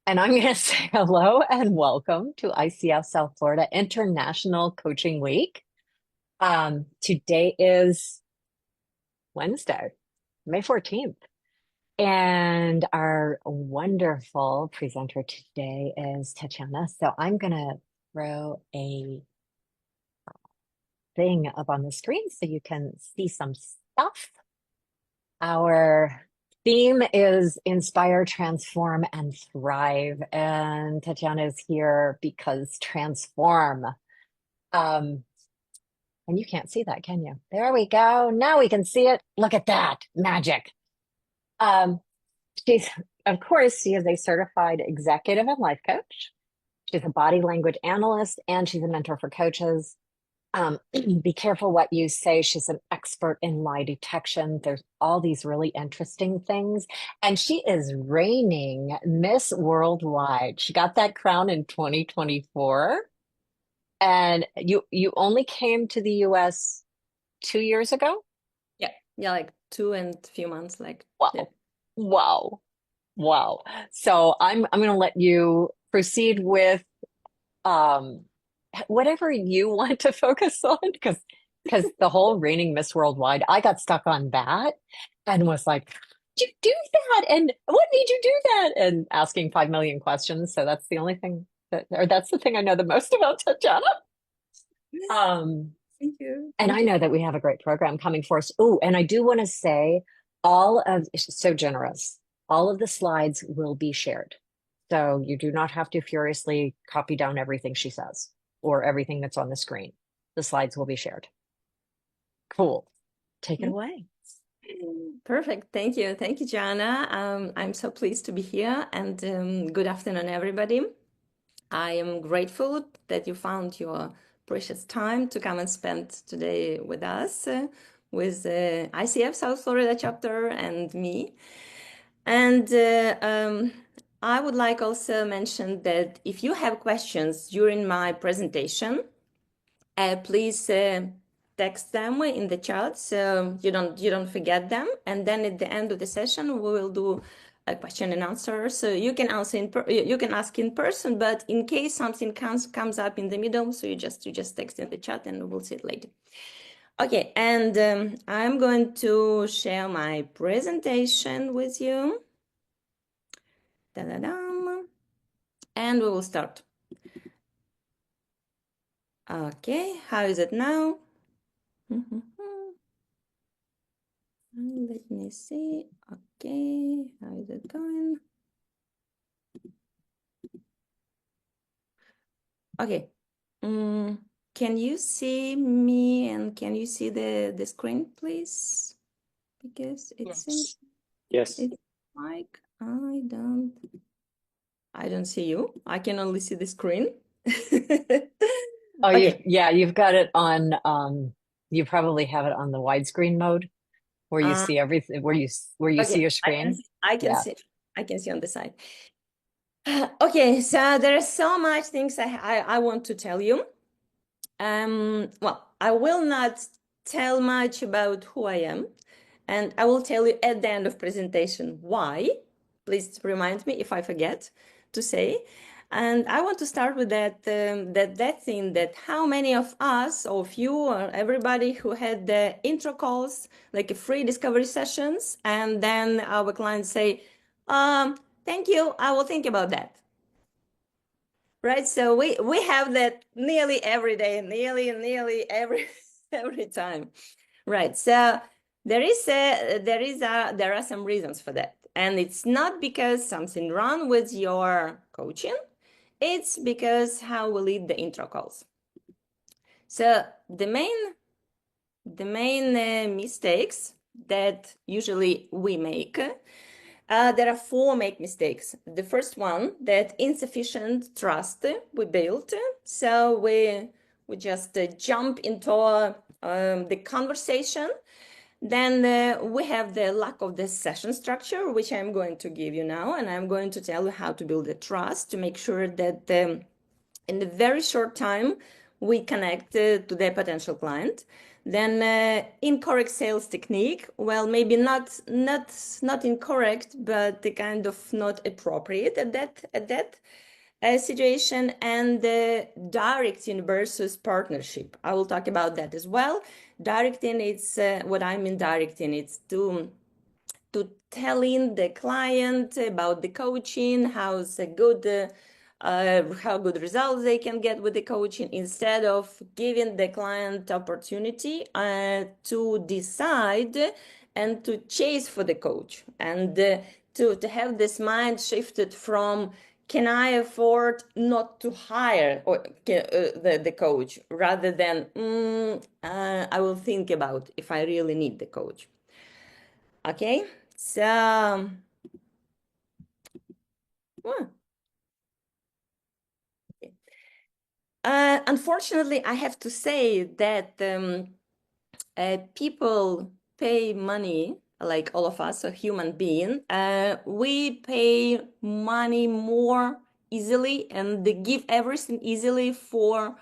And I'm going to say hello and welcome to ICF South Florida International Coaching Week. Today is Wednesday, May 14th. And our wonderful presenter today is Tatiana. So I'm going to throw a thing up on the screen so you can see some stuff. Our theme is inspire, transform, and thrive. And Tatiana is here because transform. Um, and you can't see that, can you? There we go. Now we can see it. Look at that magic. Um, she's, of course, she is a certified executive and life coach. She's a body language analyst and she's a mentor for coaches. Be careful what you say. She's an expert in lie detection. There's all these really interesting things. And she is reigning Miss Worldwide. She got that crown in 2024. And you only came to the US 2 years ago? Yeah, like 2 and a few months, Wow. yeah. Wow. Wow. So I'm gonna let you proceed with um whatever you want to focus on because the whole reigning Miss Worldwide, I got stuck on that and was like, did you do that? And what made you do that? And asking 5 million questions. So that's the only thing that's the thing I know the most about Tatjana. Um, Thank you. and Thank I you. know that we have a great program coming for us. Oh, and I do want to say she's so generous. All of the slides will be shared. So you do not have to furiously copy down everything she says or everything that's on the screen. The slides will be shared. Cool. Take it away. Perfect. Thank you. Thank you, Jana. I'm so pleased to be here and good afternoon, everybody. I am grateful that you found your precious time to come and spend today with us, with ICF South Florida chapter and me. And I would like also mention that if you have questions during my presentation, please text them in the chat so you don't forget them. And then at the end of the session, we will do a question and answer. So you can answer you can ask in person, but in case something comes up in the middle, so you just text in the chat and we'll see it later. Okay, and I'm going to share my presentation with you. Da-da-dum. And we will start. Okay, how is it now? Let me see. Okay, how is it going? Okay. Can you see me and can you see the screen, please? Because it seems Yes. it's like I don't see you. I can only see the screen. Oh, Okay. you've got it on you probably have it on the widescreen mode where you see everything where you see Okay, your screen. I can Yeah. see. I can see on the side. Okay, so there are so much things I want to tell you. Well, I will not tell much about who I am, and I will tell you at the end of presentation why. Please remind me if I forget to say. And I want to start with that thing that how many of us, or of you, or everybody who had the intro calls, like a free discovery sessions, and then our clients say, "Thank you, I will think about that." Right, so we have that nearly every day, nearly every every time. Right, so there are some reasons for that, and it's not because something wrong with your coaching, it's because how we lead the intro calls. So the main mistakes that usually we make. There are four make mistakes. The first one, that insufficient trust we built. So we just jump into the conversation. Then we have the lack of the session structure, which I'm going to give you now. And I'm going to tell you how to build the trust to make sure that in a very short time, we connect to the potential client. Then incorrect sales technique. Well, maybe not incorrect, but the kind of not appropriate at that situation. And directing versus partnership. I will talk about that as well. Directing, it's what I mean directing. It's to telling the client about the coaching, how's a good how good results they can get with the coaching, instead of giving the client opportunity to decide and to chase for the coach, and to have this mind shifted from can I afford not to hire the coach, rather than I will think about if I really need the coach. Okay, so well, unfortunately, I have to say that people pay money, like all of us, a human being. We pay money more easily, and they give everything easily for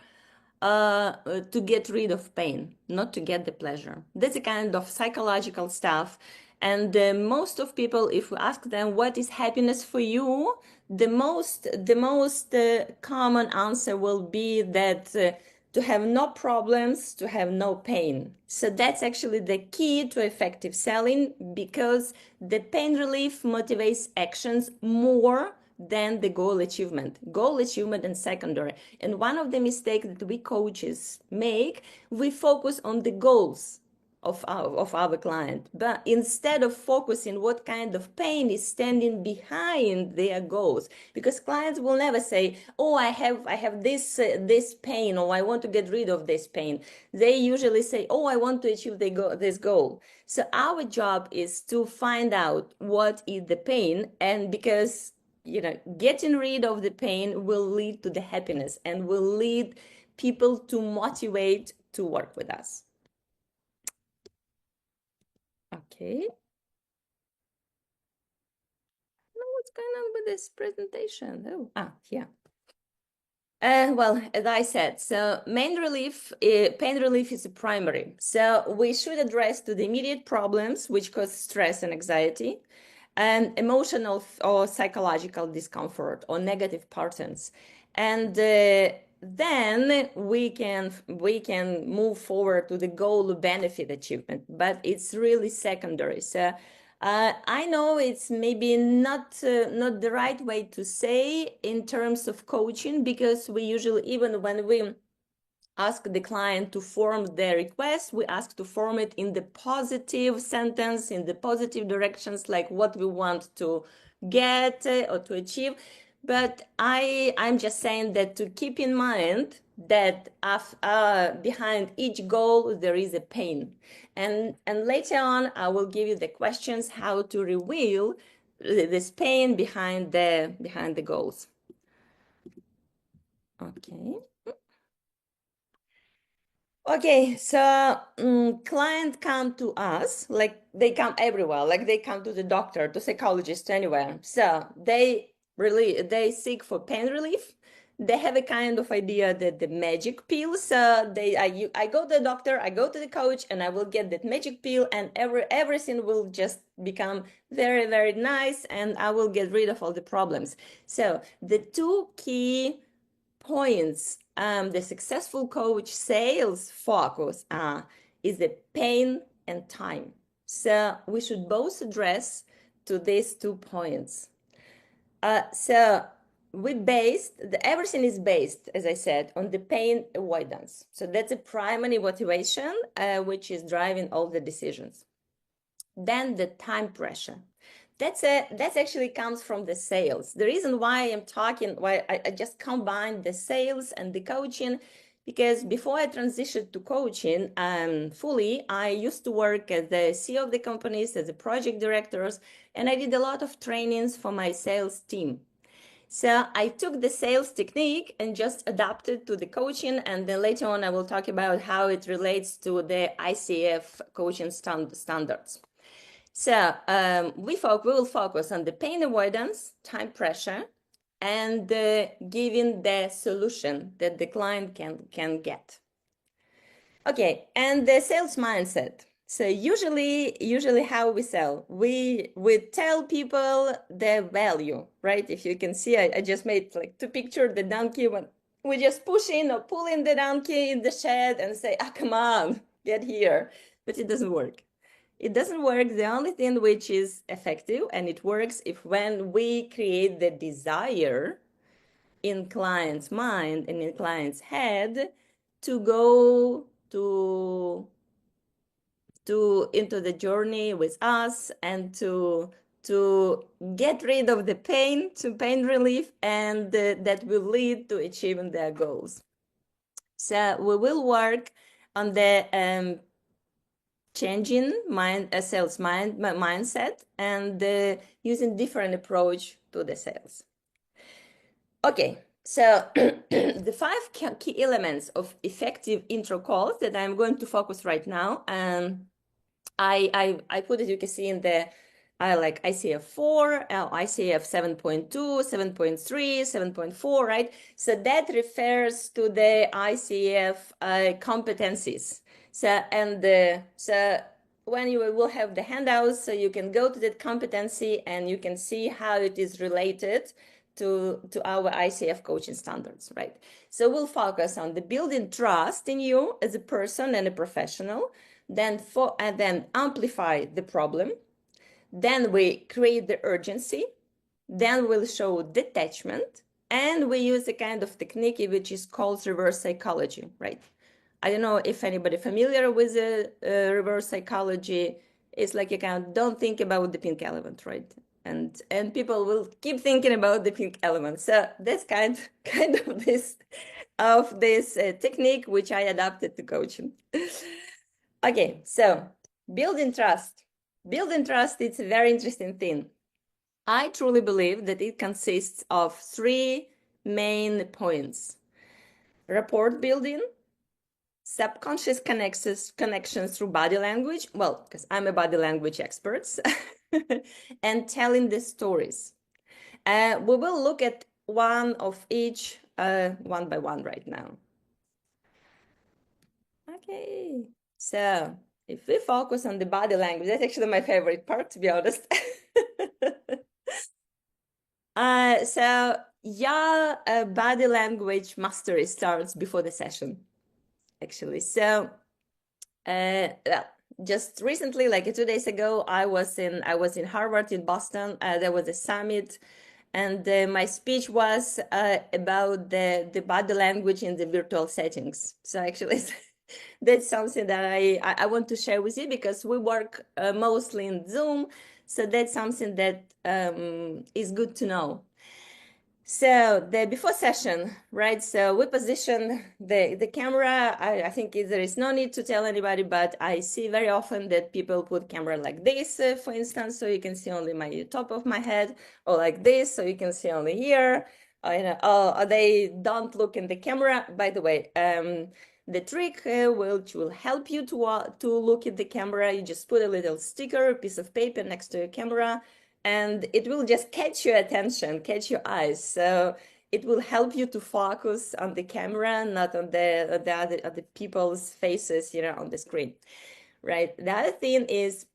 to get rid of pain, not to get the pleasure. That's a kind of psychological stuff. And most of people, if we ask them what is happiness for you, the most common answer will be that to have no problems, to have no pain. So that's actually the key to effective selling, because the pain relief motivates actions more than the goal achievement. Goal achievement and secondary. And one of the mistakes that we coaches make, we focus on the goals of our client, but instead of focusing what kind of pain is standing behind their goals, because clients will never say, oh, I have this pain, or I want to get rid of this pain. They usually say, oh, I want to achieve this goal. So our job is to find out what is the pain, and because getting rid of the pain will lead to the happiness and will lead people to motivate to work with us. Okay. Now what's going on with this presentation? Oh, yeah. Well, as I said, so pain relief is a primary. So we should address to the immediate problems which cause stress and anxiety, and emotional or psychological discomfort or negative patterns. And then we can move forward to the goal benefit achievement, but it's really secondary. So I know it's maybe not the right way to say in terms of coaching, because we usually, even when we ask the client to form their request, we ask to form it in the positive sentence, in the positive directions, like what we want to get or to achieve. But I'm just saying that to keep in mind that behind each goal there is a pain, and later on I will give you the questions how to reveal this pain behind the goals. Okay. Okay, so clients come to us, like they come everywhere, like they come to the doctor, to psychologist, anywhere. So they seek for pain relief. They have a kind of idea that the magic pill. So I go to the doctor, I go to the coach, and I will get that magic pill, and everything will just become very, very nice, and I will get rid of all the problems. So the two key points the successful coach sales focus is the pain and time. So we should both address to these 2 points. So everything is based, as I said, on the pain avoidance. So that's a primary motivation which is driving all the decisions. Then the time pressure. That's actually comes from the sales. The reason why I just combined the sales and the coaching, because before I transitioned to coaching fully, I used to work as the CEO of the companies, as the project directors, and I did a lot of trainings for my sales team. So I took the sales technique and just adapted to the coaching, and then later on I will talk about how it relates to the ICF coaching standards. So we will focus on the pain avoidance, time pressure, and giving the solution that the client can get. Okay, and the sales mindset. So usually how we sell, we tell people the value, right? If you can see, I just made like to picture the donkey when we just push in or pull in the donkey in the shed and say, ah, come on, get here. But it doesn't work. It doesn't work. The only thing which is effective, and it works if when we create the desire in client's mind and in client's head to go to into the journey with us and to get rid of the pain, to pain relief, and that will lead to achieving their goals. So we will work on the changing sales mindset and using different approach to the sales. Okay, so the 5 key elements of effective intro calls that I'm going to focus right now. I put it, you can see in the like ICF 4, ICF 7.2, 7.3, 7.4, right? So that refers to the ICF competencies. So when you will have the handouts, so you can go to that competency and you can see how it is related to our ICF coaching standards, right? So we'll focus on the building trust in you as a person and a professional, then amplify the problem, then we create the urgency, then we'll show detachment, and we use a kind of technique which is called reverse psychology, right? I don't know if anybody familiar with the reverse psychology. It's like you kind of don't think about the pink elephant, right? And people will keep thinking about the pink elephant. So that's kind of this technique which I adapted to coaching. Okay, so building trust. Building trust, it's a very interesting thing. I truly believe that it consists of 3 main points: rapport building, subconscious connections through body language, well, because I'm a body language expert, and telling the stories. We will look at one of each one by one right now. Okay, so if we focus on the body language, that's actually my favorite part, to be honest. So your body language mastery starts before the session, actually. So well, just recently, like 2 days ago, I was in Harvard in Boston. There was a summit, and my speech was about the body language in the virtual settings. So actually, that's something that I want to share with you because we work mostly in Zoom. So that's something that is good to know. So the before session, right? So we position the camera. I think there is no need to tell anybody, but I see very often that people put camera like this, for instance, so you can see only my top of my head, or like this, so you can see only here. Or they don't look in the camera. By the way, the trick which will help you to look at the camera, you just put a little sticker, a piece of paper next to your camera, and it will just catch your attention, catch your eyes. So it will help you to focus on the camera, not on the other people's faces, on the screen, right? The other thing is,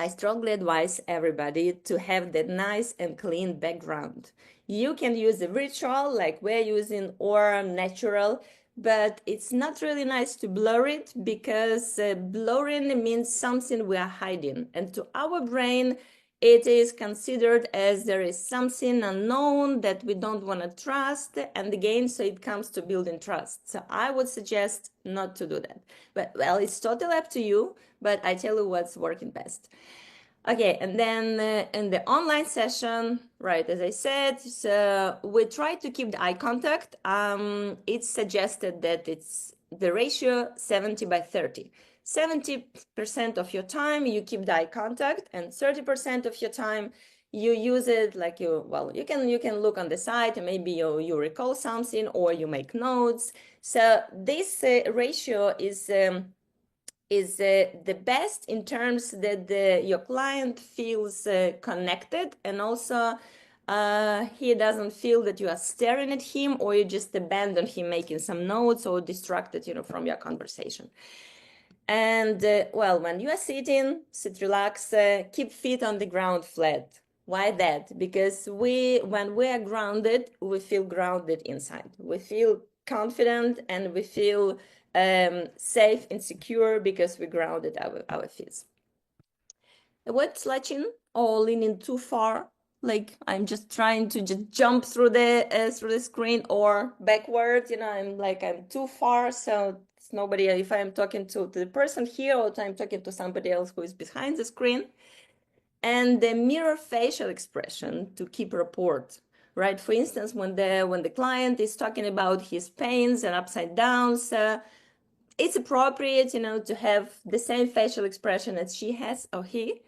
I strongly advise everybody to have that nice and clean background. You can use a virtual like we're using or natural, but it's not really nice to blur it because blurring means something we are hiding. And to our brain, it is considered as there is something unknown that we don't want to trust. And again, so it comes to building trust. So I would suggest not to do that. But well, it's totally up to you, but I tell you what's working best. Okay, and then in the online session, right, as I said, so we try to keep the eye contact. It's suggested that it's the ratio 70/30. 70% of your time you keep the eye contact, and 30% of your time you use it like you can look on the side and maybe you recall something or you make notes. So this ratio is the best in terms that your client feels connected, and also He doesn't feel that you are staring at him or you just abandon him making some notes or distracted, from your conversation. And well, when you are sitting, sit relaxed, keep feet on the ground flat. Why that? Because when we are grounded, we feel grounded inside. We feel confident and we feel safe and secure because we grounded our feet. Avoid slouching or leaning too far. Like I'm just trying to just jump through the screen or backward. I'm too far, so it's nobody. If I'm talking to the person here or I'm talking to somebody else who is behind the screen, and the mirror facial expression to keep rapport. Right. For instance, when the client is talking about his pains and upside downs, it's appropriate, to have the same facial expression as she has or he.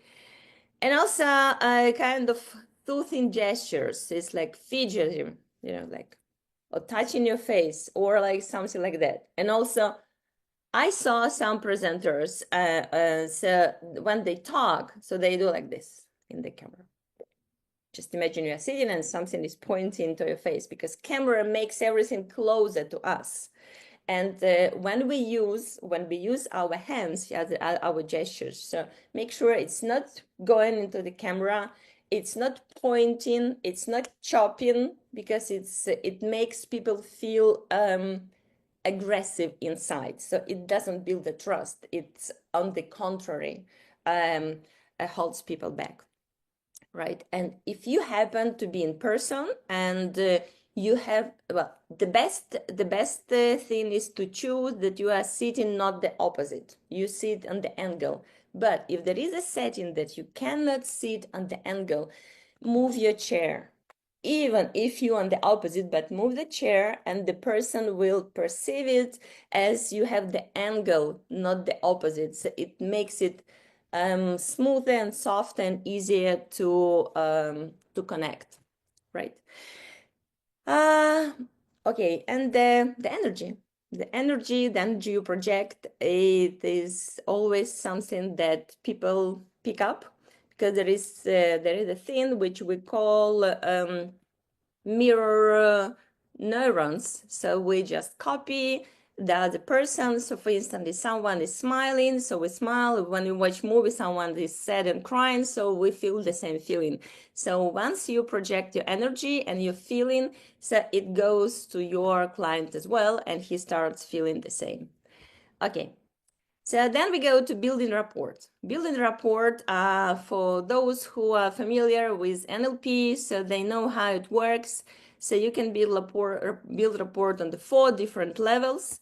And also kind of soothing gestures. It's like fidgeting, like or touching your face or like something like that. And also, I saw some presenters, so when they talk, so they do like this in the camera. Just imagine you are sitting and something is pointing to your face because camera makes everything closer to us. And when we use our hands, our gestures, so make sure it's not going into the camera, it's not pointing, it's not chopping, because it makes people feel aggressive inside. So it doesn't build the trust. It's on the contrary, holds people back. Right. And if you happen to be in person and you have, well, the best thing is to choose that you are sitting not the opposite. You sit on the angle. But if there is a setting that you cannot sit on the angle, move your chair. Even if you're on the opposite, but move the chair and the person will perceive it as you have the angle, not the opposite. So it makes it smoother and softer and easier to connect, right? Okay, and the energy you project, it is always something that people pick up, because there is a thing which we call mirror neurons. So we just copy the other person. So for instance, if someone is smiling, so we smile. When we watch movie, someone is sad and crying, so we feel the same feeling. So once you project your energy and your feeling, so it goes to your client as well, and he starts feeling the same. Okay. So then we go to building rapport. Building rapport, for those who are familiar with NLP, so they know how it works. So you can build rapport on the 4 different levels.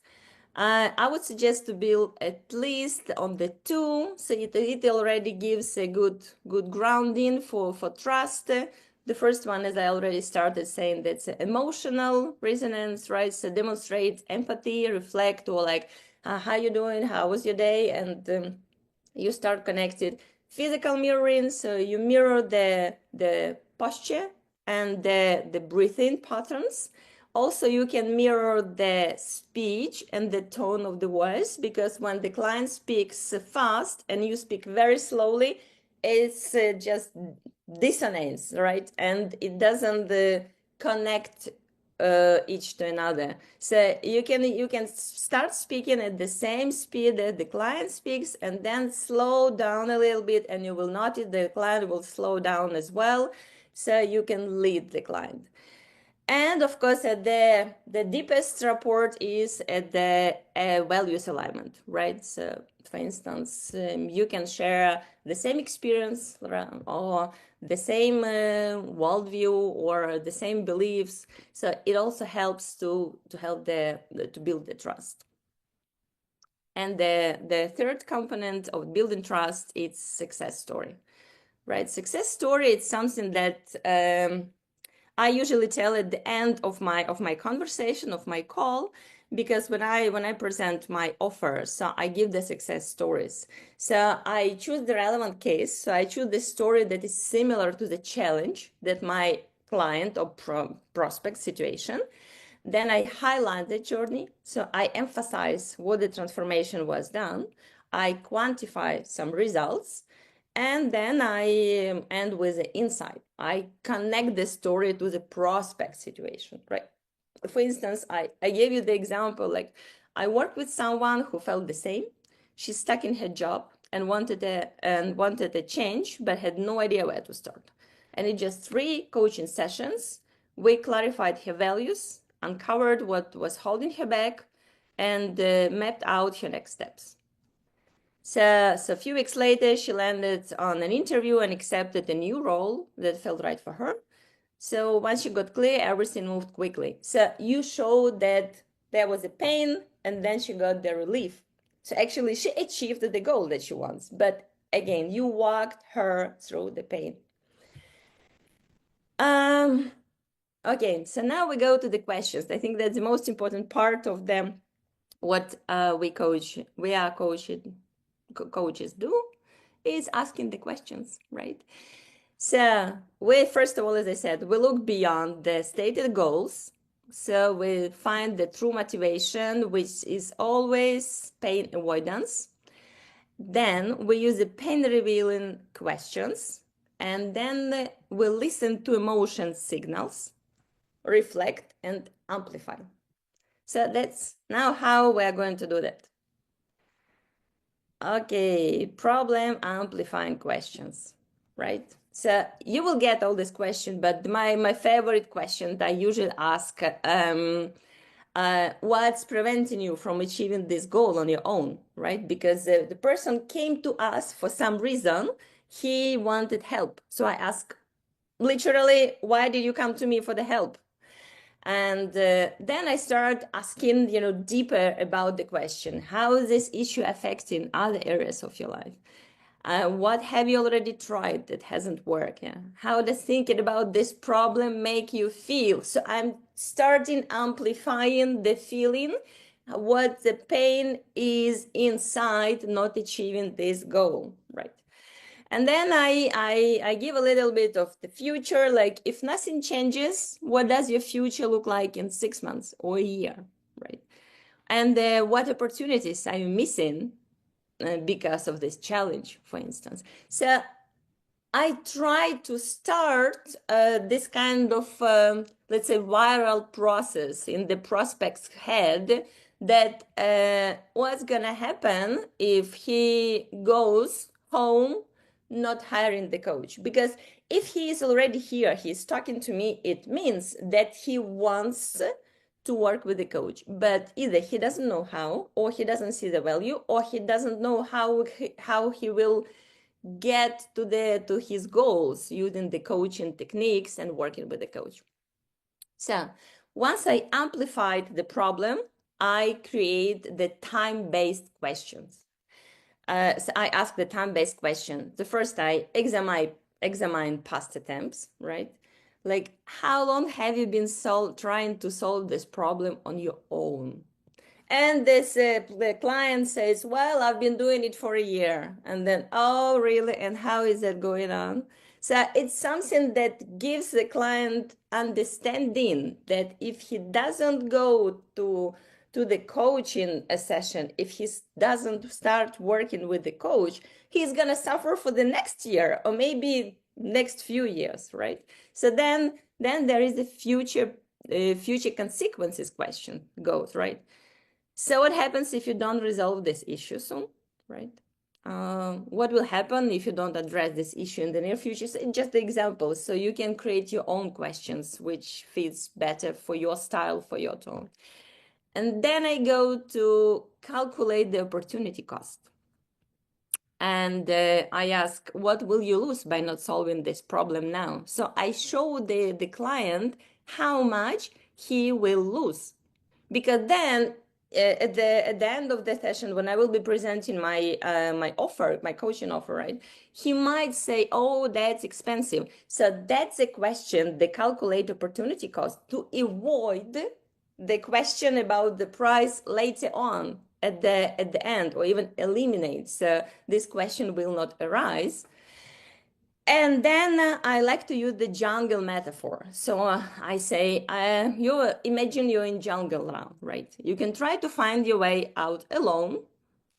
I would suggest to build at least on the 2, so it already gives a good grounding for trust. The first one, as I already started saying, that's emotional resonance, right? So demonstrate empathy, reflect, or like, how you doing? How was your day? And you start connected. Physical mirroring, so you mirror the posture and the breathing patterns. Also, you can mirror the speech and the tone of the voice, because when the client speaks fast and you speak very slowly, it's just dissonance, right? And it doesn't connect each to another. So you can start speaking at the same speed that the client speaks, and then slow down a little bit, and you will notice the client will slow down as well. So you can lead the client. And of course, at the deepest rapport is at the values alignment, right? So, for instance, you can share the same experience or the same worldview or the same beliefs. So it also helps to build the trust. And the third component of building trust is success story, right? Success story, it's something that I usually tell at the end of my conversation, of my call, because when I present my offer, so I give the success stories. So I choose the relevant case. So I choose the story that is similar to the challenge that my client or prospect situation. Then I highlight the journey. So I emphasize what the transformation was done. I quantify some results. And then I end with the insight. I connect the story to the prospect situation, right? For instance, I gave you the example, like I worked with someone who felt the same. She's stuck in her job and wanted a change, but had no idea where to start. And in just 3 coaching sessions, we clarified her values, uncovered what was holding her back, and mapped out her next steps. So a few weeks later, she landed on an interview and accepted a new role that felt right for her. So once she got clear, everything moved quickly. So you showed that there was a pain and then she got the relief. So actually, she achieved the goal that she wants. But again, you walked her through the pain. Okay, so now we go to the questions. I think that's the most important part of them. What coaches do is asking the questions, right? So we, first of all, as I said, we look beyond the stated goals. So we find the true motivation, which is always pain avoidance. Then we use the pain revealing questions. And then we listen to emotion signals, reflect, and amplify. So that's now how we're going to do that. Okay, problem amplifying questions, right? So you will get all these questions, but my favorite question that I usually ask, what's preventing you from achieving this goal on your own, right? Because the person came to us for some reason, he wanted help. So I ask, literally, why did you come to me for the help? And then I start asking, deeper about the question. How is this issue affecting other areas of your life? What have you already tried that hasn't worked? Yeah. How does thinking about this problem make you feel? So I'm starting amplifying the feeling, what the pain is inside not achieving this goal, right? And then I give a little bit of the future, like if nothing changes, what does your future look like in 6 months or a year, right? And what opportunities are you missing because of this challenge, for instance? So I try to start this kind of, let's say, viral process in the prospect's head that what's going to happen if he goes home not hiring the coach. Because if he is already here, he's talking to me, it means that he wants to work with the coach. But either he doesn't know how, or he doesn't see the value, or he doesn't know how he will get to his goals using the coaching techniques and working with the coach. So once I amplified the problem, I create the time-based questions. So I ask the time-based question. The first, I examine past attempts, right? Like, how long have you been trying to solve this problem on your own? And the client says, well, I've been doing it for a year. And then, oh, really? And how is that going on? So it's something that gives the client understanding that if he doesn't go to the coaching session, if he doesn't start working with the coach, he's going to suffer for the next year or maybe next few years, right? So then there is the future consequences question goes, right? So what happens if you don't resolve this issue soon, right? What will happen if you don't address this issue in the near future? So just the examples, so you can create your own questions, which fits better for your style, for your tone. And then I go to calculate the opportunity cost. And I ask, what will you lose by not solving this problem now? So I show the client how much he will lose. Because then at the end of the session, when I will be presenting my my coaching offer, right, he might say, oh, that's expensive. So that's a question, the calculate opportunity cost, to avoid the question about the price later on at the end, or even eliminate. So this question will not arise. And then I like to use the jungle metaphor. So I say, imagine you're in jungle now, right? You can try to find your way out alone,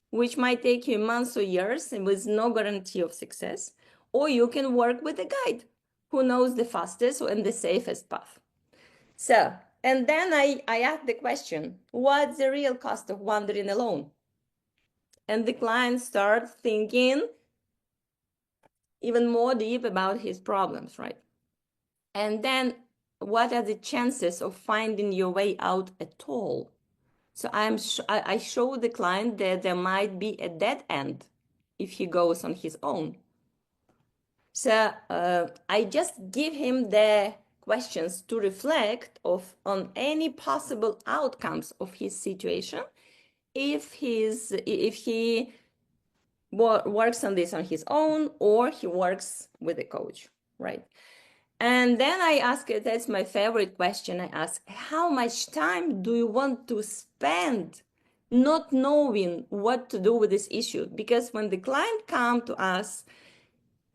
which might take you months or years and with no guarantee of success, or you can work with a guide who knows the fastest and the safest path. So, and then I asked the question, what's the real cost of wandering alone? And the client starts thinking even more deep about his problems, right? And then what are the chances of finding your way out at all? So I show the client that there might be a dead end if he goes on his own. So I just give him the questions to reflect on any possible outcomes of his situation if he works on this on his own or he works with a coach, right? And then I ask, that's my favorite question. I ask, how much time do you want to spend not knowing what to do with this issue? Because when the client comes to us,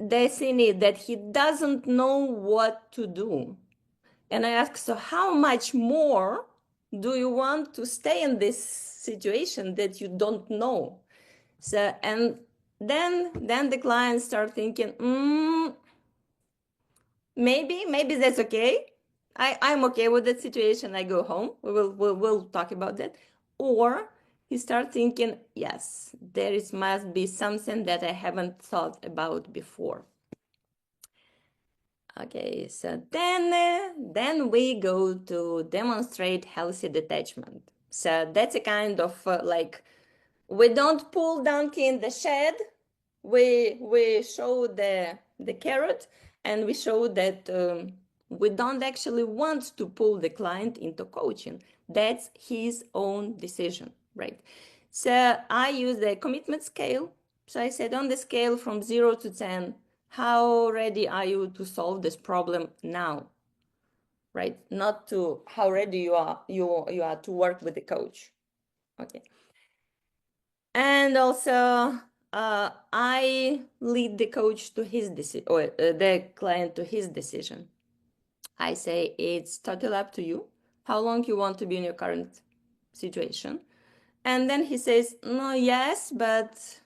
they see that he doesn't know what to do. And I ask, so how much more do you want to stay in this situation that you don't know? So, and then the clients start thinking, maybe that's okay. I'm okay with that situation. I go home. We'll talk about that. Or he start thinking, yes, must be something that I haven't thought about before. Okay, so then we go to demonstrate healthy detachment. So that's a kind of like, we don't pull donkey in the shed. We show the carrot, and we show that we don't actually want to pull the client into coaching. That's his own decision, right? So I use the commitment scale. So I said, on the scale from 0 to 10, how ready are you to solve this problem now? Right? Not to how ready you are to work with the coach. Okay. And also, I lead the coach to his decision, or the client to his decision. I say, it's totally up to you how long you want to be in your current situation. And then he says, no, yes, but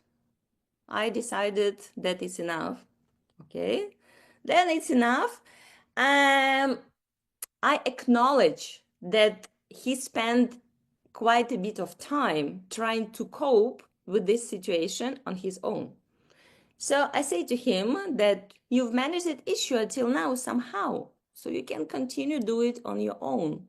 I decided that it's enough. Okay, then it's enough. I acknowledge that he spent quite a bit of time trying to cope with this situation on his own. So I say to him that you've managed that issue until now somehow, so you can continue do it on your own.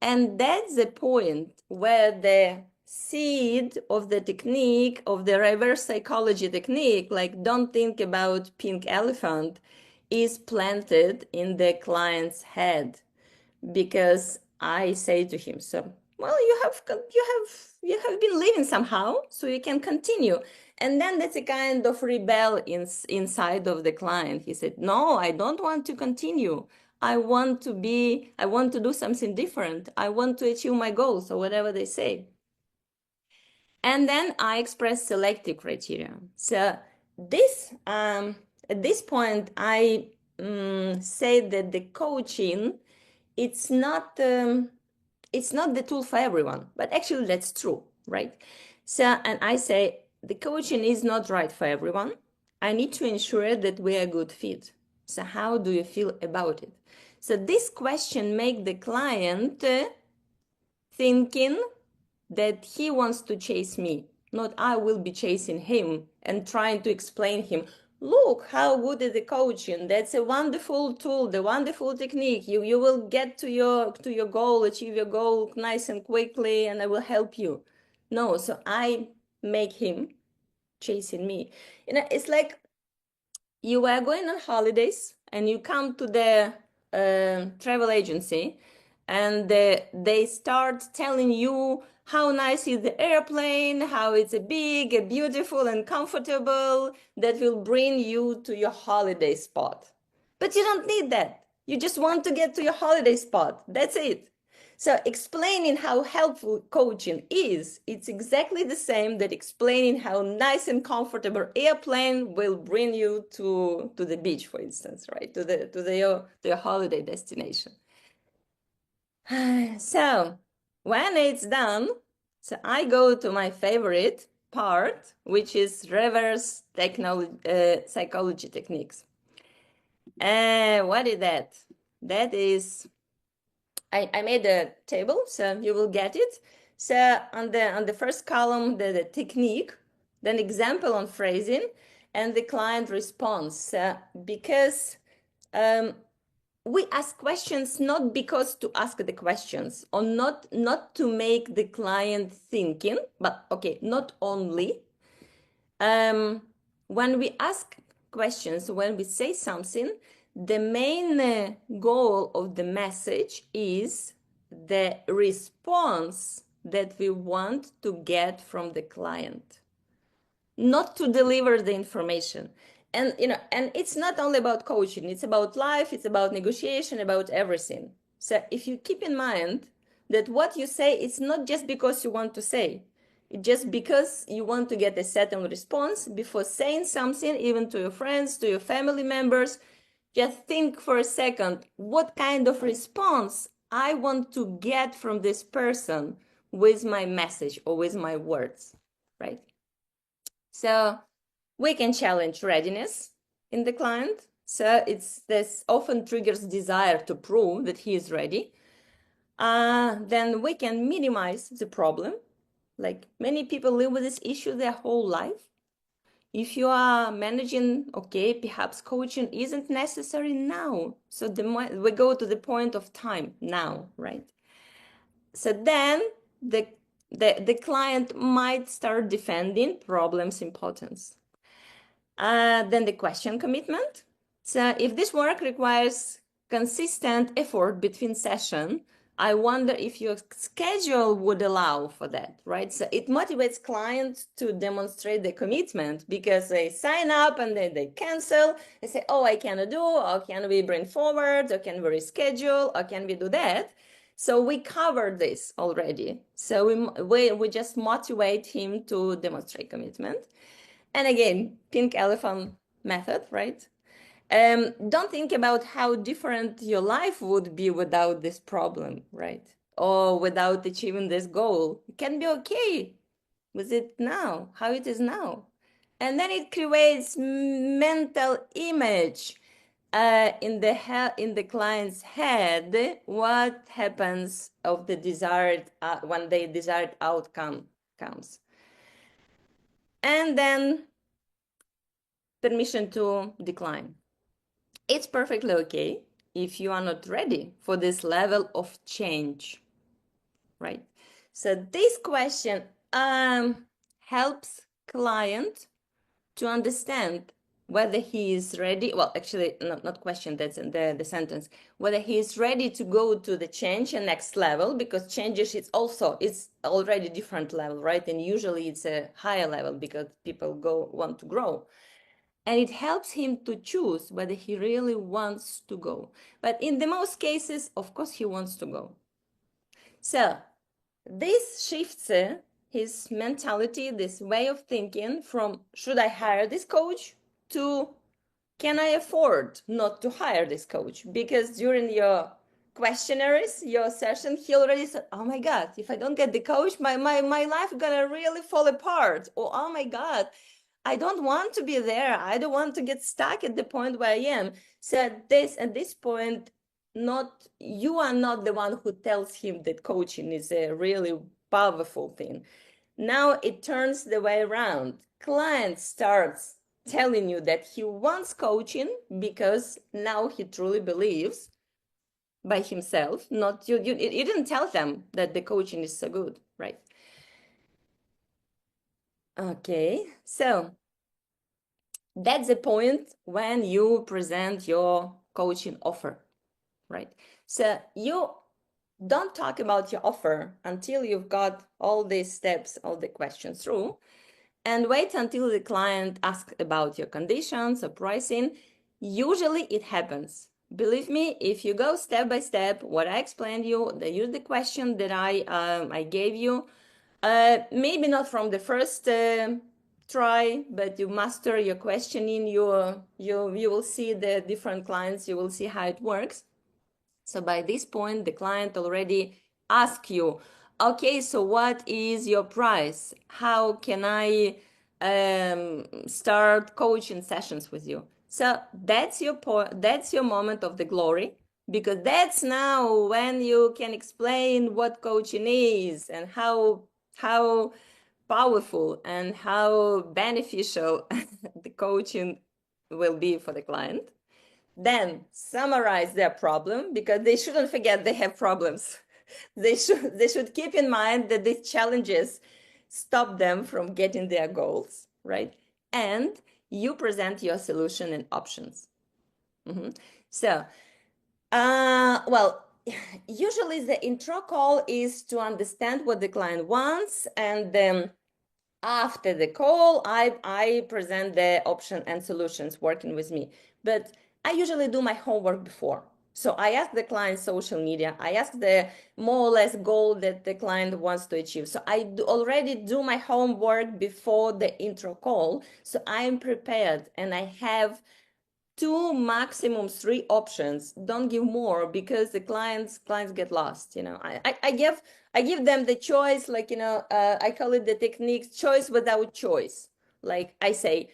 And that's the point where the seed of the technique, of the reverse psychology technique, like don't think about pink elephant, is planted in the client's head. Because I say to him, so, well, you have been living somehow, so you can continue. And then that's a kind of rebel inside of the client. He said, no, I don't want to continue. I want to do something different. I want to achieve my goals, or whatever they say. And then I express selective criteria. So this at this point, I say that the coaching, it's not the tool for everyone, but actually that's true, right? So, and I say the coaching is not right for everyone. I need to ensure that we are a good fit. So how do you feel about it? So this question make the client thinking that he wants to chase me, not I will be chasing him and trying to explain him, look how good is the coaching, that's a wonderful tool, the wonderful technique, you will get to your goal, achieve your goal nice and quickly, and I will help you. No, so I make him chasing me. It's like you are going on holidays and you come to the travel agency, and they start telling you how nice is the airplane, how it's a big, a beautiful and comfortable, that will bring you to your holiday spot. But you don't need that. You just want to get to your holiday spot. That's it. So explaining how helpful coaching is, it's exactly the same that explaining how nice and comfortable airplane will bring you to the beach, for instance, right? To your holiday destination. So when it's done, so I go to my favorite part, which is reverse psychology techniques. What is that? That is, I made a table, so you will get it. So on the first column, the technique, then example on phrasing, and the client response. Because we ask questions not because to ask the questions, or not to make the client thinking, but okay, not only. When we ask questions, when we say something, the main goal of the message is the response that we want to get from the client, not to deliver the information. And and it's not only about coaching, it's about life, it's about negotiation, about everything. So if you keep in mind that what you say, it's not just because you want to say, it's just because you want to get a certain response before saying something, even to your friends, to your family members. Just think for a second, what kind of response I want to get from this person with my message or with my words, right? So we can challenge readiness in the client. So this often triggers desire to prove that he is ready. Then we can minimize the problem. Like many people live with this issue their whole life. If you are managing, okay, perhaps coaching isn't necessary now. So we go to the point of time now, right? So then the client might start defending problem's importance. Then the question commitment. So if this work requires consistent effort between session, I wonder if your schedule would allow for that, right? So it motivates clients to demonstrate the commitment because they sign up and then they cancel. They say, oh, I cannot do, or can we bring forward, or can we reschedule, or can we do that? So we covered this already. So we just motivate him to demonstrate commitment. And again, pink elephant method, right? Don't think about how different your life would be without this problem, right? Or without achieving this goal. You can be okay with it now, how it is now. And then it creates mental image in the client's head what happens of the desired when the desired outcome comes. And then permission to decline. It's perfectly okay if you are not ready for this level of change, right? So this question helps client to understand whether he is ready. Well, actually, not question, that's in the sentence. Whether he is ready to go to the change and next level, because changes it's already different level, right? And usually it's a higher level because people want to grow. And it helps him to choose whether he really wants to go. But in the most cases, of course, he wants to go. So this shifts his mentality, this way of thinking from should I hire this coach to can I afford not to hire this coach? Because during your questionnaires, your session, he already said, oh my God, if I don't get the coach, my life is gonna really fall apart. Or, oh my God, I don't want to be there. I don't want to get stuck at the point where I am. So at this point, you are not the one who tells him that coaching is a really powerful thing. Now it turns the way around. Client starts telling you that he wants coaching because now he truly believes by himself. Not you didn't tell them that the coaching is so good, right? Okay, so that's the point when you present your coaching offer, right? So you don't talk about your offer until you've got all these steps, all the questions through, and wait until the client asks about your conditions or pricing. Usually it happens. Believe me, if you go step by step, what I explained you, use the question that I gave you, maybe not from the first try, but you master your questioning, you will see the different clients, you will see how it works. So by this point, the client already asked you, Okay, so what is your price? How can I start coaching sessions with you? So that's your point, that's your moment of the glory, because that's now when you can explain what coaching is and how powerful and how beneficial the coaching will be for the client. Then summarize their problem, because they shouldn't forget they have problems. They should keep in mind that these challenges stop them from getting their goals, right? And you present your solution and options. So, well, usually the intro call is to understand what the client wants, and then after the call, I present the option and solutions working with me. But I usually do my homework before. So I ask the client social media. I ask the more or less goal that the client wants to achieve. So I already do my homework before the intro call. So I'm prepared and I have two, maximum three options. Don't give more, because the clients get lost. I give them the choice, like, I call it the technique choice without choice. Like I say,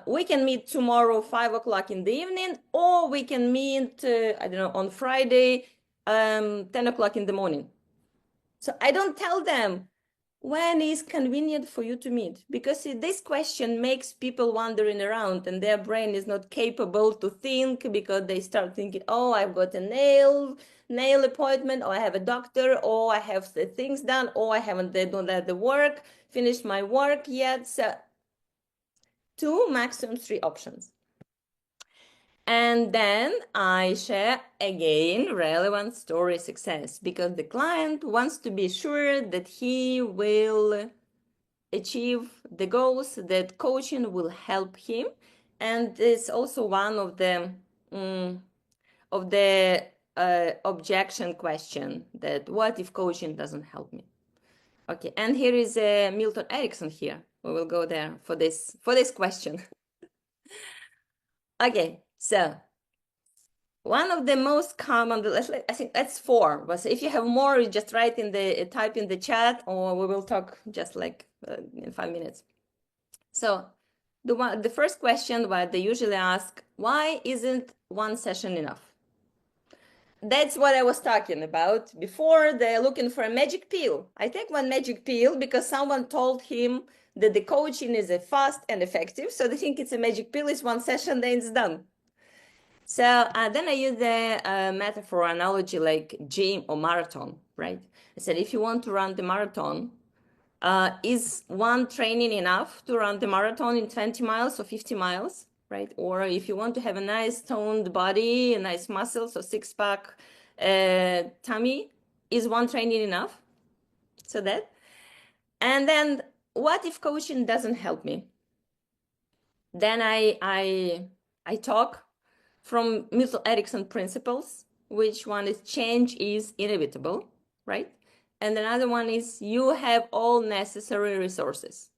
we can meet tomorrow 5 o'clock in the evening, or we can meet I don't know, on Friday 10 o'clock in the morning. So I don't tell them when is convenient for you to meet, because this question makes people wandering around and their brain is not capable to think, because they start thinking, oh, I've got a nail appointment, or I have a doctor, or I have the things done, or I haven't done the work, finished my work yet. So two, maximum three options. And then I share again relevant story success, because the client wants to be sure that he will achieve the goals, that coaching will help him. And it's also one of the objection question, that what if coaching doesn't help me? Okay, and here is Milton Erickson here. We will go there for this question. Okay, so one of the most common, I think that's four, but if you have more, you just type in the chat, or we will talk just like in 5 minutes. So the first question what they usually ask, why isn't one session enough? That's what I was talking about before. They're looking for a magic pill. I take one magic pill because someone told him that the coaching is a fast and effective. So they think it's a magic pill, it's one session, then it's done. So then I use the metaphor analogy like gym or marathon, right? I said, if you want to run the marathon, is one training enough to run the marathon in 20 miles or 50 miles, right? Or if you want to have a nice toned body, a nice muscles, or six-pack tummy, is one training enough? So that. And then what if coaching doesn't help me? Then I talk from Milton Erickson principles, which one is change is inevitable, right? And another one is you have all necessary resources.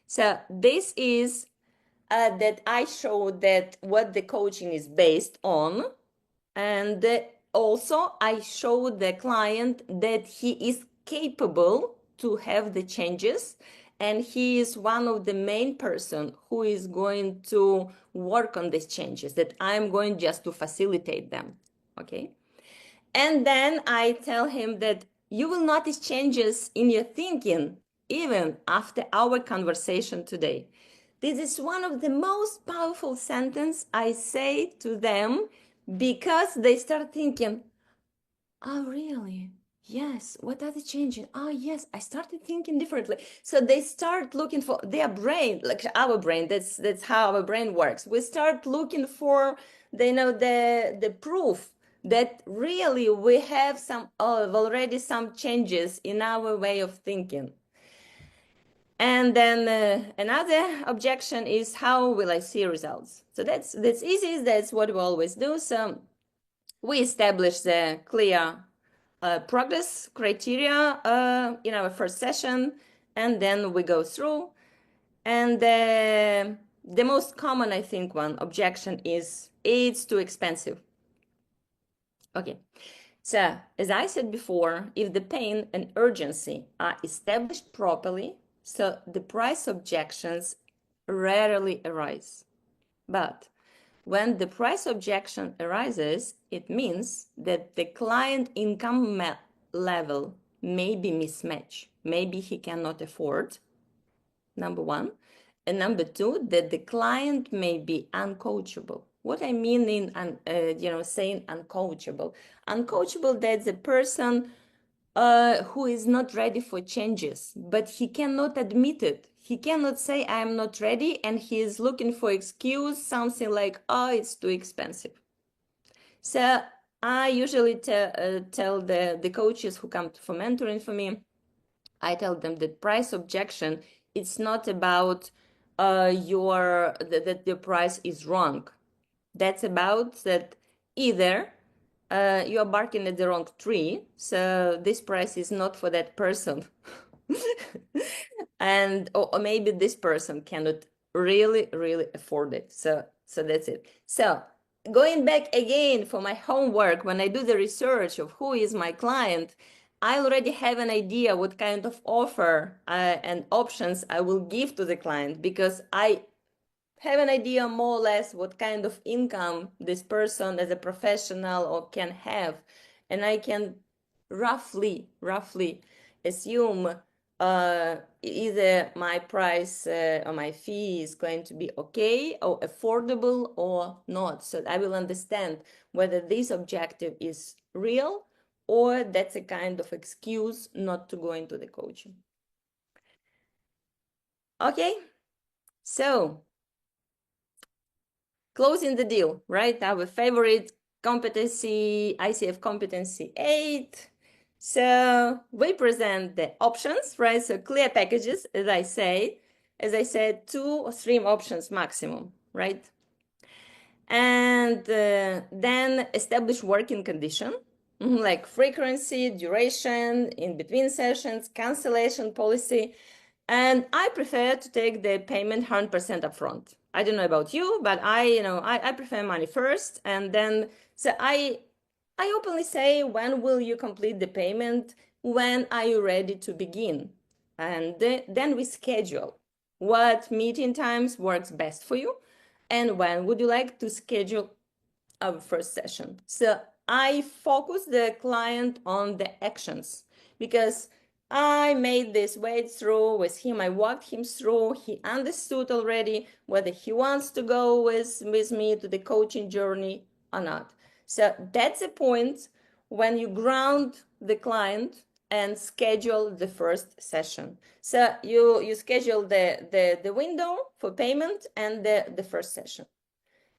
So this is that I show that what the coaching is based on, and also I show the client that he is capable to have the changes, and he is one of the main person who is going to work on these changes, that I'm going just to facilitate them. Okay. And then I tell him that you will notice changes in your thinking even after our conversation today. This is one of the most powerful sentences I say to them, because they start thinking, oh, really? Yes. What are the changes? Oh, yes. I started thinking differently. So they start looking for their brain, like our brain. That's how our brain works. We start looking for the proof that really we have already some changes in our way of thinking. And then another objection is, how will I see results? So that's easy. That's what we always do. So we establish the clear progress criteria in our first session, and then we go through. And the most common, I think, one objection is it's too expensive. Okay, So, as I said before, if the pain and urgency are established properly, so the price objections rarely arise. But when the price objection arises, it means that the client income level may be mismatched. Maybe he cannot afford, number one. And number two, that the client may be uncoachable. What I mean in saying uncoachable, uncoachable, that's a person who is not ready for changes, but he cannot admit it. He cannot say I'm not ready, and he is looking for excuse, something like, oh, it's too expensive. So I usually tell the coaches who come for mentoring for me, I tell them that price objection, it's not about that the price is wrong. That's about that either you are barking at the wrong tree, so this price is not for that person. And or maybe this person cannot really afford it. So that's it. So going back again for my homework, when I do the research of who is my client, I already have an idea what kind of offer and options I will give to the client, because I have an idea more or less what kind of income this person as a professional or can have, and I can roughly assume either my price or my fee is going to be okay or affordable or not. So I will understand whether this objective is real or that's a kind of excuse not to go into the coaching. Okay, so closing the deal, right? Our favorite competency, ICF competency 8. So we present the options, right? So clear packages, as I said, 2 or 3 options maximum, right? And then establish working condition, like frequency, duration, in between sessions, cancellation policy. And I prefer to take the payment 100% upfront. I don't know about you, but I prefer money first, and then so I openly say, when will you complete the payment? When are you ready to begin? And then we schedule what meeting times works best for you, and when would you like to schedule our first session. So I focus the client on the actions, because I made this way through with him. I walked him through. He understood already whether he wants to go with me to the coaching journey or not. So that's the point when you ground the client and schedule the first session. So you schedule the window for payment and the first session.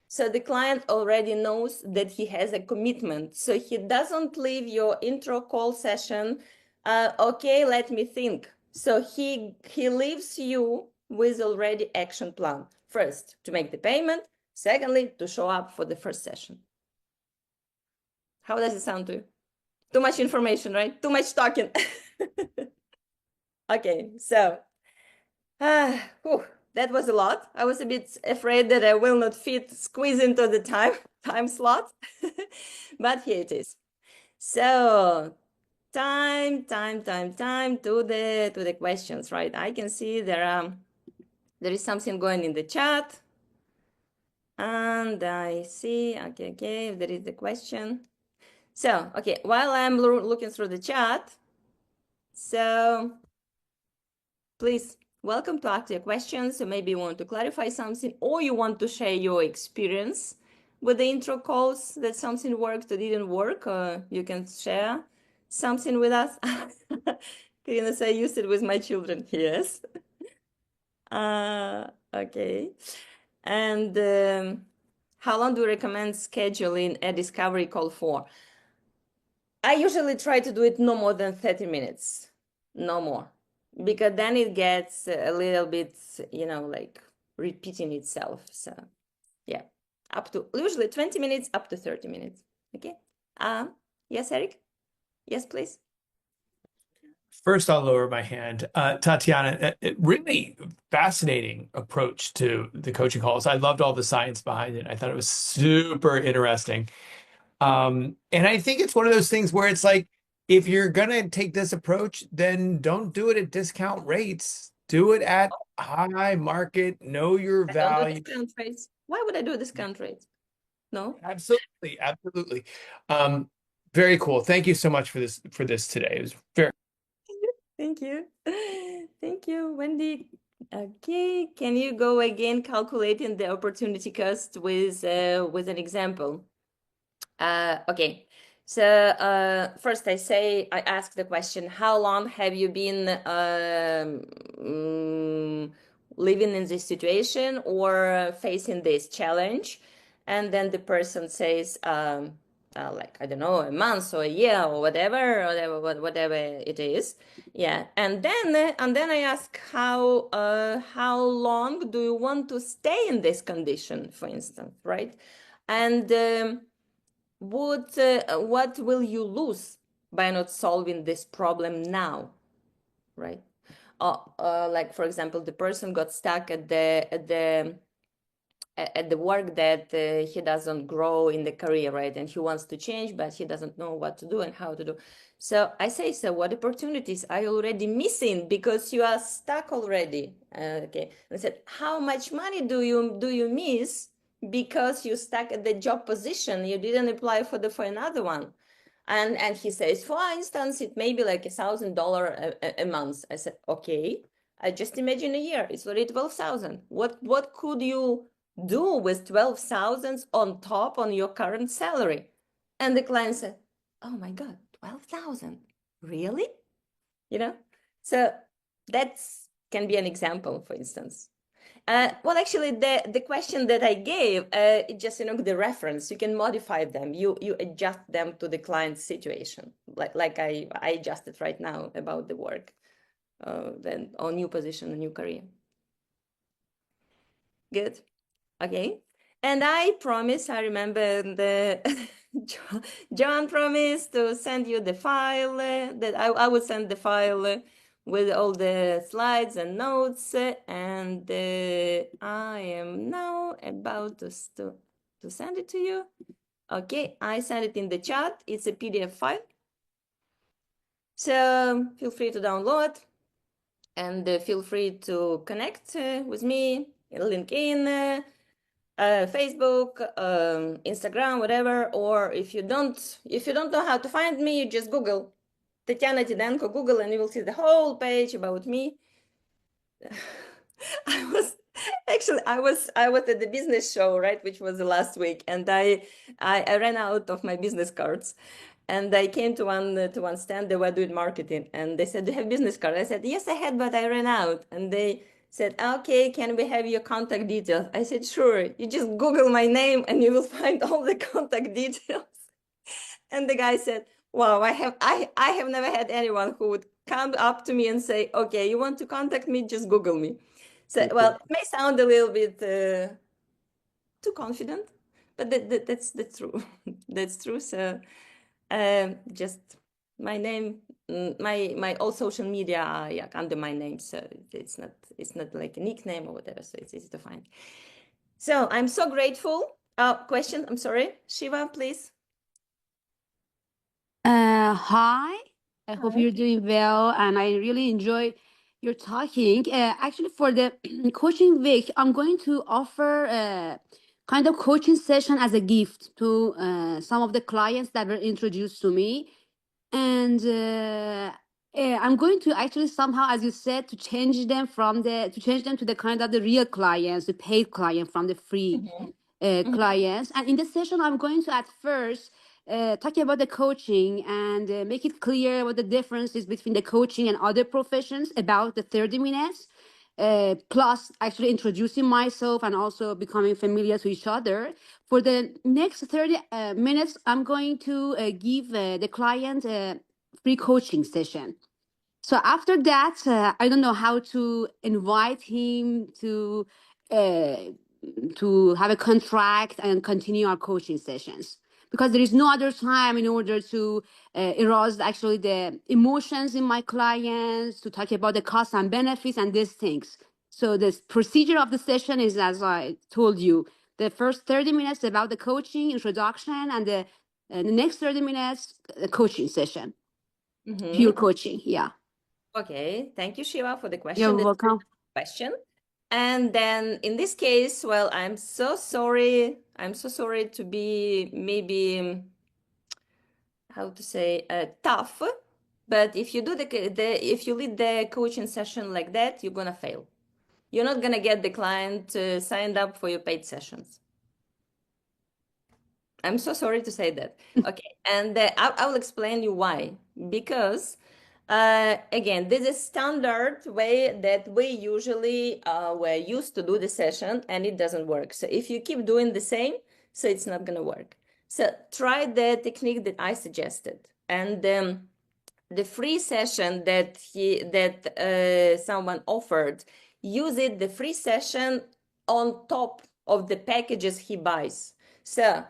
So the client already knows that he has a commitment. So he doesn't leave your intro call session, okay, let me think. So he leaves you with already action plan. First, to make the payment. Secondly, to show up for the first session. How does it sound to you? Too much information, right? Too much talking. Okay, so that was a lot. I was a bit afraid that I will not squeeze into the time slot, but here it is. So time to the questions, right? I can see there is something going in the chat, and I see okay, there is the question. So okay, while I'm looking through the chat, so please, welcome to ask your questions. So maybe you want to clarify something, or you want to share your experience with the intro calls, that something worked or didn't work, or you can share something with us. Karina said, I used it with my children. Yes. Okay. And how long do you recommend scheduling a discovery call for? I usually try to do it no more than 30 minutes, no more, because then it gets a little bit, like repeating itself. So yeah, up to usually 20 minutes, up to 30 minutes. Okay. Yes, Eric? Yes, please. First, I'll lower my hand. Tatiana, a really fascinating approach to the coaching calls. I loved all the science behind it. I thought it was super interesting. And I think it's one of those things where it's like, if you're gonna take this approach, then don't do it at discount rates. Do it at high market, know your I don't do value. discount rates. Why would I do discount rates? No. Absolutely, absolutely. Um, Very cool. Thank you so much for this today. It was very Thank you. Thank you, Wendy. Okay, can you go again calculating the opportunity cost with an example? Okay. So first I ask the question, how long have you been living in this situation or facing this challenge? And then the person says, like, I don't know, a month or a year or whatever it is. Yeah. And then I ask how long do you want to stay in this condition, for instance, right? And what will you lose by not solving this problem now, right? Like for example, the person got stuck at the work that he doesn't grow in the career, right? And he wants to change, but he doesn't know what to do and how to do. So I say, so what opportunities are you already missing because you are stuck already? Okay. And I said, how much money do you miss because you stuck at the job position? You didn't apply for another one. And he says, for instance, it may be like $1,000 a month. I said, okay. I just imagine a year. It's already 12,000. What could you do with 12,000 on top on your current salary? And the client said, oh my God, 12,000, really? You know, so that's can be an example, for instance. Well, actually, the question that I gave, it just, the reference, you can modify them. You adjust them to the client's situation, like I adjusted right now about the work, then or new position, a new career. Good. Okay. And I promise, I remember John promised to send you the file, that I would send the file with all the slides and notes. And I am now about to send it to you. Okay, I send it in the chat. It's a PDF file. So feel free to download and feel free to connect with me, LinkedIn, Facebook, Instagram, whatever. Or if you don't know how to find me, you just Google Tatiana Tidenko, Google, and you will see the whole page about me. I was at the business show, right, which was the last week, and I ran out of my business cards. And I came to one stand. They were doing marketing, and they said, "Do you have business card?" I said, "Yes, I had, but I ran out." And they said, "Okay, can we have your contact details?" I said, "Sure. You just Google my name, and you will find all the contact details." And the guy said, "Wow, I have never had anyone who would come up to me and say, 'Okay, you want to contact me? Just Google me.'" So, well, it may sound a little bit too confident, but that's true. That's true. So. Just my name, my all social media are under my name, so it's not like a nickname or whatever, so it's easy to find. So I'm so grateful. Question, I'm sorry, Shiva, please. Hi, I hope Hi. you're doing well, and I really enjoy your talking. Actually, for the coaching week, I'm going to offer a kind of coaching session as a gift to some of the clients that were introduced to me, and I'm going to actually somehow, as you said, to change them to the kind of the real clients, the paid client from the free clients. And in this session, I'm going to at first talk about the coaching and make it clear what the difference is between the coaching and other professions about the 30 minutes. Plus, actually introducing myself and also becoming familiar to each other. For the next 30 minutes, I'm going to give the client a free coaching session. So after that, I don't know how to invite him uh, to have a contract and continue our coaching sessions, because there is no other time in order to arouse actually the emotions in my clients, to talk about the costs and benefits and these things. So the procedure of the session is, as I told you, the first 30 minutes about the coaching introduction and the the next 30 minutes, coaching session, Mhm. pure coaching. Yeah. Okay, thank you, Shiva, for the You're question. That's a welcome. question. And then in this case, well, I'm so sorry. I'm so sorry to be maybe, how to say, tough. But if you do if you lead the coaching session like that, you're gonna fail. You're not gonna get the client signed up for your paid sessions. I'm so sorry to say that. Okay, and I will explain you why. Because again, this is standard way that we usually were used to do the session, and it doesn't work. So if you keep doing the same, so it's not gonna work. So try the technique that I suggested, and the free session that someone offered, use it the free session on top of the packages he buys. So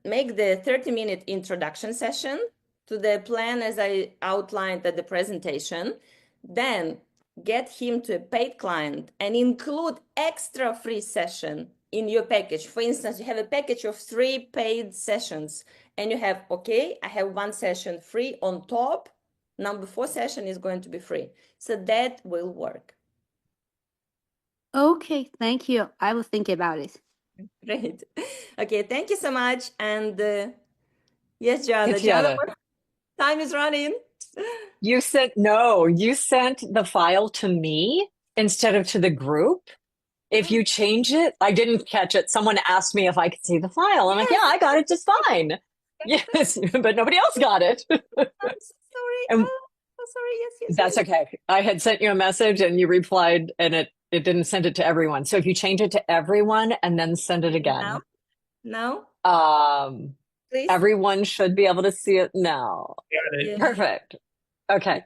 make the 30-minute introduction session to the plan as I outlined at the presentation, then get him to a paid client and include extra free session in your package. For instance, you have a package of 3 paid sessions and you have, okay, I have 1 session free on top. Number 4 session is going to be free. So that will work. Okay, thank you. I will think about it. Great. Okay, thank you so much. And yes, Jana. Tatiana, Time is running. you sent the file to me instead of to the group. If you change it, I didn't catch it. Someone asked me if I could see the file. I'm like, yeah, I got it just fine. Yes, but nobody else got it. I'm so sorry. And Oh, sorry. Yes. that's okay. I had sent you a message and you replied and it didn't send it to everyone. So if you change it to everyone and then send it again, No, please. everyone should be able to see it now. Got it. Yeah. Perfect. Okay.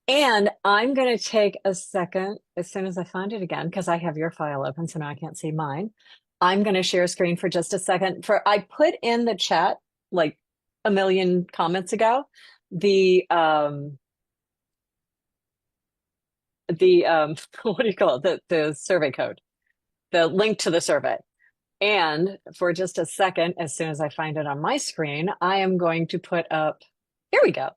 And I'm going to take a second as soon as I find it again, because I have your file open, so now I can't see mine. I'm going to share screen for just a second. I put in the chat like a million comments ago, the what do you call it? The survey code, the link to the survey. And for just a second, as soon as I find it on my screen, I am going to put up, here we go.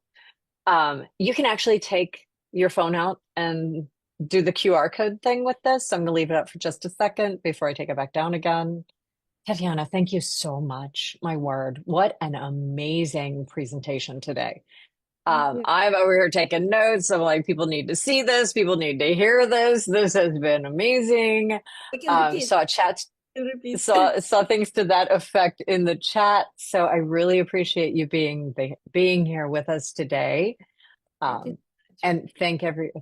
You can actually take your phone out and do the QR code thing with this. So I'm going to leave it up for just a second before I take it back down again. Tatiana, thank you so much. My word, what an amazing presentation today. I'm over here taking notes. I'm like, people need to see this. People need to hear this. This has been amazing. We can repeat. Saw things to that effect in the chat. So I really appreciate you being here with us today. And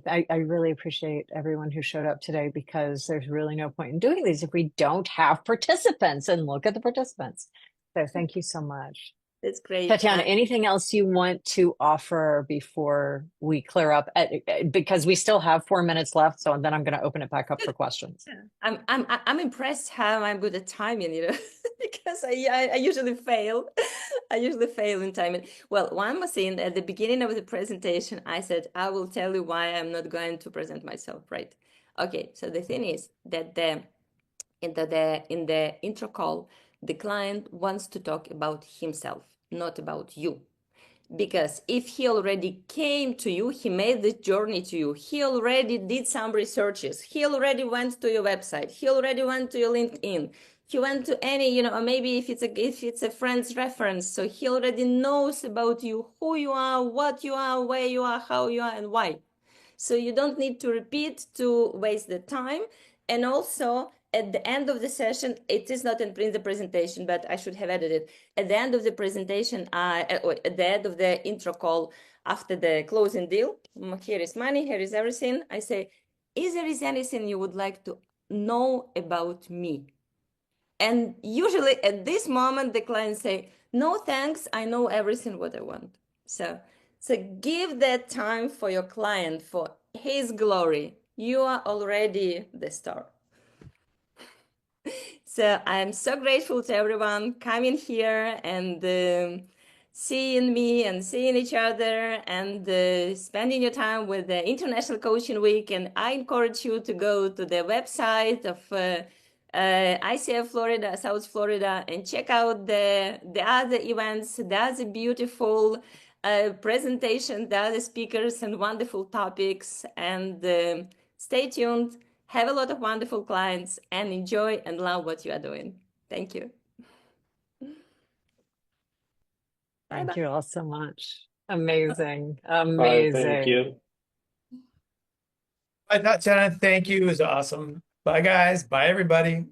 I really appreciate everyone who showed up today, because there's really no point in doing these if we don't have participants, and look at the participants. So thank you so much. That's great. Tatiana, anything else you want to offer before we clear up? Because we still have 4 minutes left, so then I'm going to open it back up for questions. I'm impressed how I'm good at timing, because I usually fail. I usually fail in timing. Well, one more thing, at the beginning of the presentation, I said, I will tell you why I'm not going to present myself, right? Okay, so the thing is that in the intro call, the client wants to talk about himself, not about you. Because if he already came to you, he made the journey to you, he already did some researches, he already went to your website, he already went to your LinkedIn, he went to any, or maybe if it's a friend's reference, so he already knows about you, who you are, what you are, where you are, how you are, and why. So you don't need to repeat to waste the time. And also at the end of the session, it is not in the presentation, but I should have added it. At the end of the presentation, at the end of the intro call, after the closing deal, here is money, here is everything. I say, is there anything you would like to know about me? And usually at this moment, the clients say, no, thanks, I know everything what I want. So give that time for your client, for his glory. You are already the star. So I'm so grateful to everyone coming here and seeing me and seeing each other and spending your time with the International Coaching Week. And I encourage you to go to the website of ICF Florida, South Florida, and check out the other events, the other beautiful presentation, the other speakers and wonderful topics. And stay tuned. Have a lot of wonderful clients and enjoy and love what you are doing. Thank you. Thank Bye-bye. you all so much. Amazing. Bye. Thank Amazing. you. Bye, Tatiana. Thank you. It was awesome. Bye, guys. Bye, everybody.